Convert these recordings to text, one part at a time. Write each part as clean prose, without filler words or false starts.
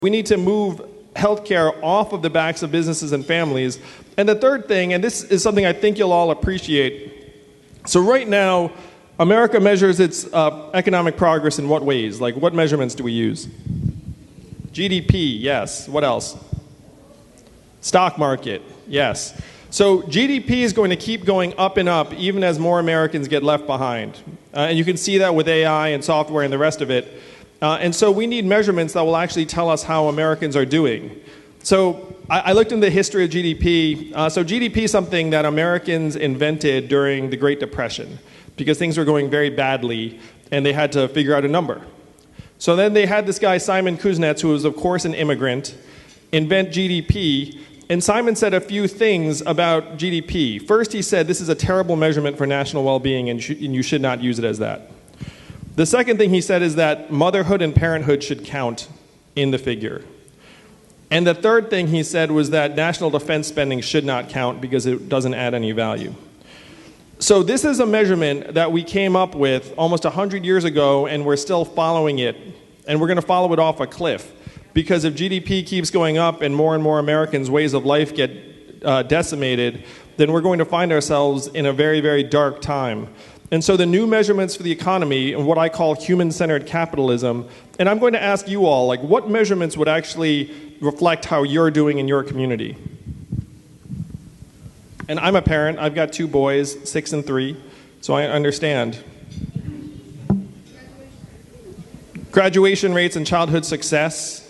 We need to move healthcare off of the backs of businesses and families. And the third thing, and this is something I think you'll all appreciate. So right now, America measures its economic progress in what ways? Like, what measurements do we use? GDP, yes. What else? Stock market, yes. So GDP is going to keep going up and up even as more Americans get left behind. And you can see that with AI and software and the rest of it. And so we need measurements that will actually tell us how Americans are doing. So I looked into the history of GDP. So GDP is something that Americans invented during the Great Depression because things were going very badly and they had to figure out a number. So then they had this guy, Simon Kuznets, who was of course an immigrant, invent GDP. And Simon said a few things about GDP. First, he said this is a terrible measurement for national well-being and you should not use it as that. The second thing he said is that motherhood and parenthood should count in the figure. And the third thing he said was that national defense spending should not count because it doesn't add any value. So this is a measurement that we came up with almost 100 years ago, and we're still following it. And we're going to follow it off a cliff. Because if GDP keeps going up and more Americans' ways of life get decimated, then we're going to find ourselves in a very, very dark time. And so the new measurements for the economy and what I call human-centered capitalism, and I'm going to ask you all, like, what measurements would actually reflect how you're doing in your community? And I'm a parent. I've got 2 boys, 6 and 3, so I understand. Graduation rates and childhood success.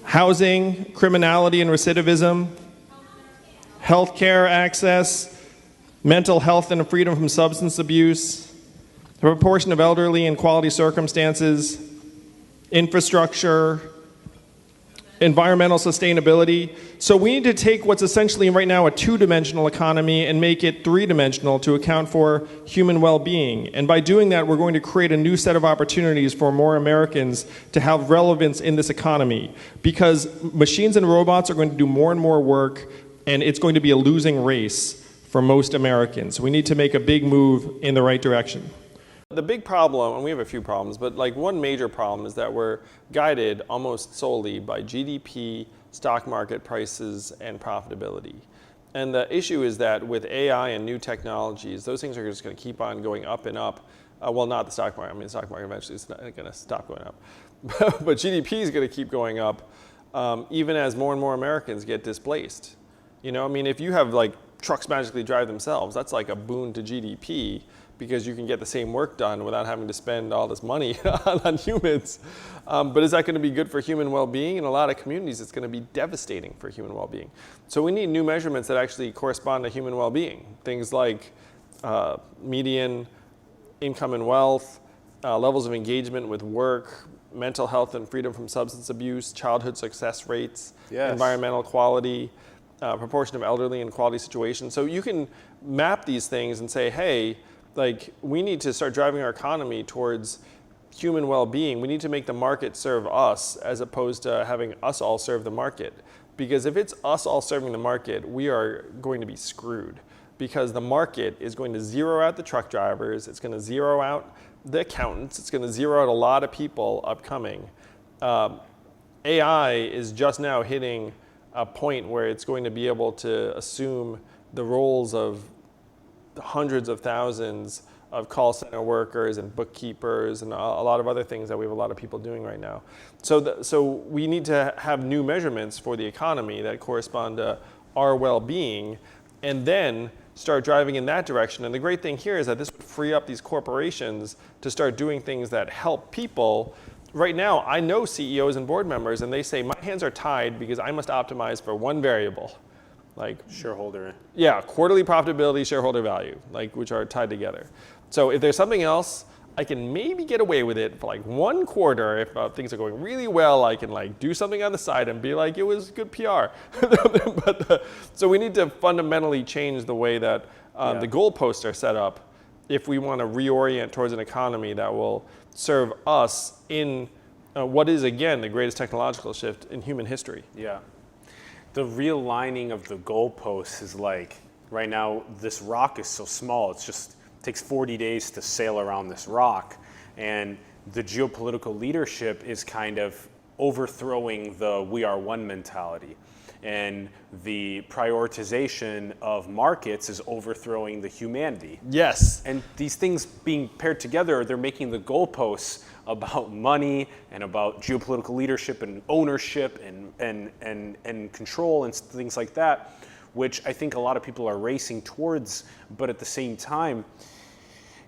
Housing, criminality and recidivism. Healthcare access. Mental health and freedom from substance abuse, the proportion of elderly in quality circumstances, infrastructure, environmental sustainability. So we need to take what's essentially right now a 2-dimensional economy and make it 3-dimensional to account for human well-being. And by doing that, we're going to create a new set of opportunities for more Americans to have relevance in this economy. Because machines and robots are going to do more and more work, and it's going to be a losing race for most Americans. We need to make a big move in the right direction. The big problem, and we have a few problems, but like one major problem is that we're guided almost solely by GDP, stock market prices, and profitability. And the issue is that with AI and new technologies, those things are just going to keep on going up and up. Well, not the stock market. I mean, the stock market eventually is not going to stop going up. But GDP is going to keep going up even as more and more Americans get displaced. You know, I mean, if you have like trucks magically drive themselves, that's like a boon to GDP because you can get the same work done without having to spend all this money on humans. But is that going to be good for human well-being? In a lot of communities, it's going to be devastating for human well-being. So we need new measurements that actually correspond to human well-being. Things like median income and wealth, levels of engagement with work, mental health and freedom from substance abuse, childhood success rates, yes, environmental quality, proportion of elderly in quality situations. So you can map these things and say, hey, like we need to start driving our economy towards human well-being. We need to make the market serve us as opposed to having us all serve the market. Because if it's us all serving the market, we are going to be screwed. Because the market is going to zero out the truck drivers, it's going to zero out the accountants, it's going to zero out a lot of people upcoming. AI is just now hitting a point where it's going to be able to assume the roles of hundreds of thousands of call center workers and bookkeepers and a lot of other things that we have a lot of people doing right now. So we need to have new measurements for the economy that correspond to our well-being and then start driving in that direction. And the great thing here is that this would free up these corporations to start doing things that help people. Right now, I know CEOs and board members, and they say, my hands are tied because I must optimize for one variable. Like shareholder. Yeah, quarterly profitability, shareholder value, like which are tied together. So if there's something else, I can maybe get away with it for like 1 quarter. If things are going really well, I can like do something on the side and be like, it was good PR. So we need to fundamentally change the way that the goalposts are set up if we want to reorient towards an economy that will serve us in what is, again, the greatest technological shift in human history. Yeah. The realigning of the goalposts is like, right now, this rock is so small, it takes 40 days to sail around this rock. And the geopolitical leadership is kind of overthrowing the we are one mentality. And the prioritization of markets is overthrowing the humanity. Yes. And these things being paired together, they're making the goalposts about money and about geopolitical leadership and ownership and control and things like that, which I think a lot of people are racing towards, but at the same time,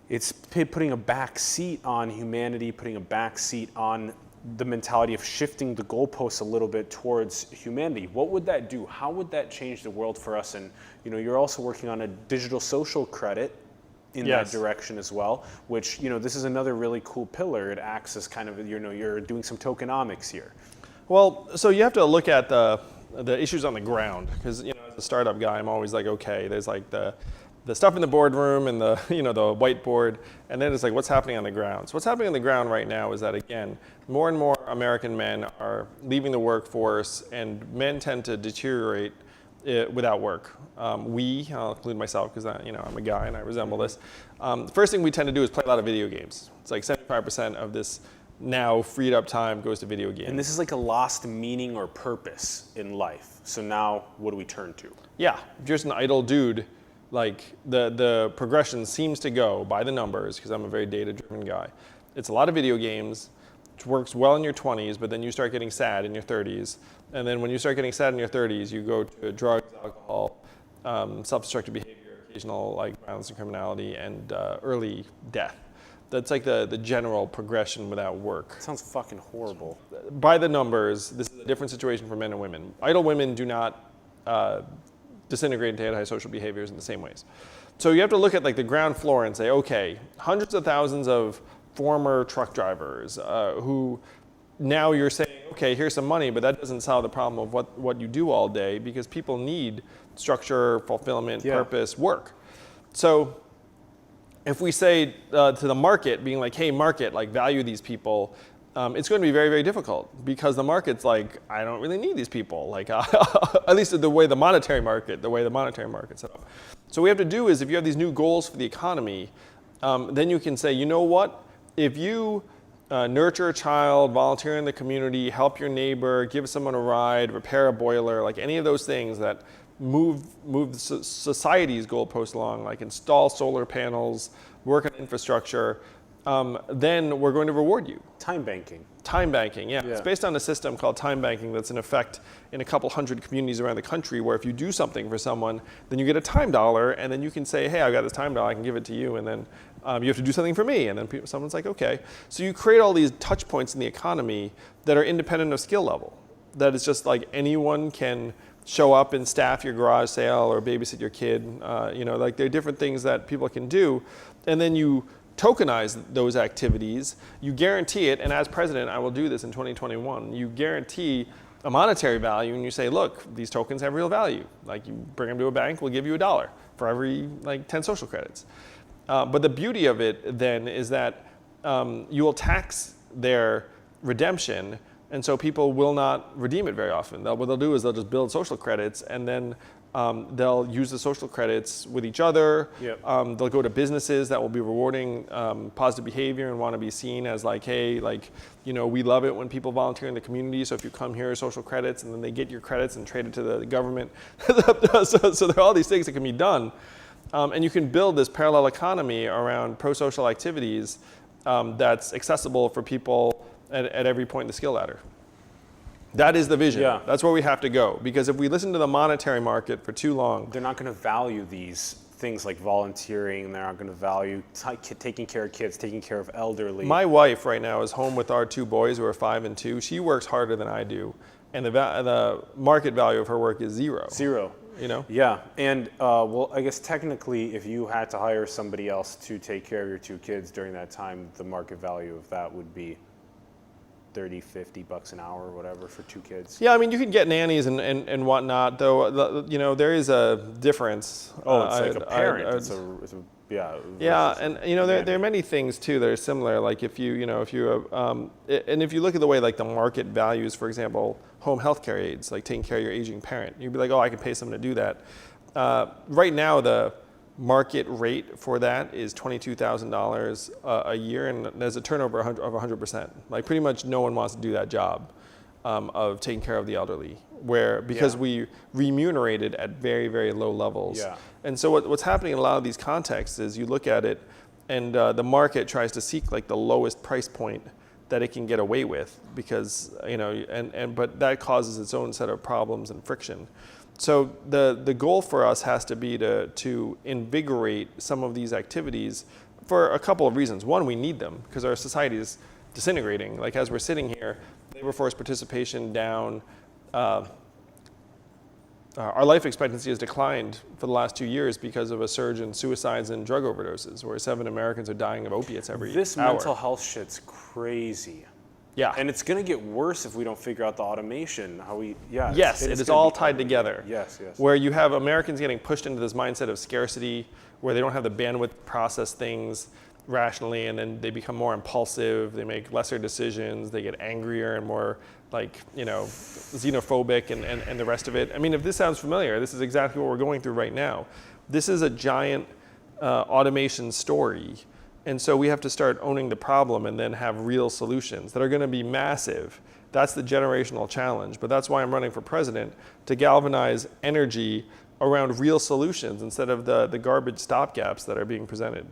it's putting a back seat on humanity, putting a back seat on the mentality of shifting the goalposts a little bit towards humanity. What would that do? How would that change the world for us? And you're also working on a digital social credit in that direction as well, which this is another really cool pillar. It acts as kind of you're doing some tokenomics here. Well, so you have to look at the issues on the ground, because as a startup guy, I'm always like, okay, there's like the stuff in the boardroom and the the whiteboard, and then it's like what's happening on the ground. So what's happening on the ground right now is that, again, more and more American men are leaving the workforce, and men tend to deteriorate without work. I'll include myself because I'm a guy and I resemble this. The first thing we tend to do is play a lot of video games. It's like 75% of this now freed up time goes to video games. And this is like a lost meaning or purpose in life. So now what do we turn to? Yeah, if you're just an idle dude, like the progression seems to go by the numbers, because I'm a very data-driven guy. It's a lot of video games, which works well in your 20s, but then you start getting sad in your 30s. And then when you start getting sad in your 30s, you go to drugs, alcohol, self-destructive behavior, occasional violence and criminality, and early death. That's like the general progression without work. Sounds fucking horrible. By the numbers, this is a different situation for men and women. Idle women do not disintegrate into antisocial behaviors in the same ways. So you have to look at the ground floor and say, okay, hundreds of thousands of former truck drivers who now you're saying, okay, here's some money, but that doesn't solve the problem of what you do all day, because people need structure, fulfillment, purpose, work. So if we say to the market, being like, hey, market, value these people, it's going to be very, very difficult, because the market's like, I don't really need these people, at least the way the monetary market's set up. So what we have to do is, if you have these new goals for the economy, then you can say, you know what, if you nurture a child, volunteer in the community, help your neighbor, give someone a ride, repair a boiler, any of those things that move society's goalposts along, like install solar panels, work on infrastructure, then we're going to reward you. Time banking. Time banking, yeah. It's based on a system called time banking that's in effect in a couple hundred communities around the country, where if you do something for someone, then you get a time dollar, and then you can say, hey, I got this time dollar, I can give it to you, and then you have to do something for me, and then someone's like, okay. So you create all these touch points in the economy that are independent of skill level. That is just like anyone can show up and staff your garage sale or babysit your kid. There are different things that people can do, and then you tokenize those activities, you guarantee it, and as president, I will do this in 2021, you guarantee a monetary value, and you say, look, these tokens have real value. You bring them to a bank, we'll give you $1 for every 10 social credits. But the beauty of it then is that you will tax their redemption, and so people will not redeem it very often. What they'll do is they'll just build social credits, and then they'll use the social credits with each other. Yep. They'll go to businesses that will be rewarding positive behavior and want to be seen as hey, we love it when people volunteer in the community. So if you come here, social credits, and then they get your credits and trade it to the government. so there are all these things that can be done. And you can build this parallel economy around pro-social activities that's accessible for people at every point in the skill ladder. That is the vision. Yeah. That's where we have to go. Because if we listen to the monetary market for too long, they're not going to value these things like volunteering. They're not going to value taking care of kids, taking care of elderly. My wife right now is home with our 2 boys who are 5 and 2. She works harder than I do, and the market value of her work is zero. Zero. Yeah, and I guess technically, if you had to hire somebody else to take care of your 2 kids during that time, the market value of that would be $30-$50 an hour or whatever for 2 kids. Yeah, you can get nannies and whatnot, though. There is a difference. Oh, it's like a parent. It's a yeah, and there are many things too that are similar. Like if you look at the way the market values, for example, home health care aides, like taking care of your aging parent, you'd be like, oh, I can pay someone to do that. Right now, the market rate for that is $22,000 a year, and there's a turnover of 100%. Like pretty much no one wants to do that job of taking care of the elderly, because we remunerate it at very, very low levels. Yeah. And so what's happening in a lot of these contexts is you look at it, and the market tries to seek like the lowest price point that it can get away with, because but that causes its own set of problems and friction. So the goal for us has to be to invigorate some of these activities for a couple of reasons. One, we need them because our society is disintegrating. Like as we're sitting here, labor force participation down. Our life expectancy has declined for the last 2 years because of a surge in suicides and drug overdoses, where 7 Americans are dying of opiates every hour. This mental health shit's crazy. Yeah. And it's going to get worse if we don't figure out the automation. Yes, it is all tied together. Yes. Where you have Americans getting pushed into this mindset of scarcity, where they don't have the bandwidth to process things rationally, and then they become more impulsive, they make lesser decisions, they get angrier and more xenophobic and the rest of it. I mean, if this sounds familiar, this is exactly what we're going through right now. This is a giant automation story. And so we have to start owning the problem and then have real solutions that are going to be massive. That's the generational challenge. But that's why I'm running for president, to galvanize energy around real solutions instead of the garbage stopgaps that are being presented.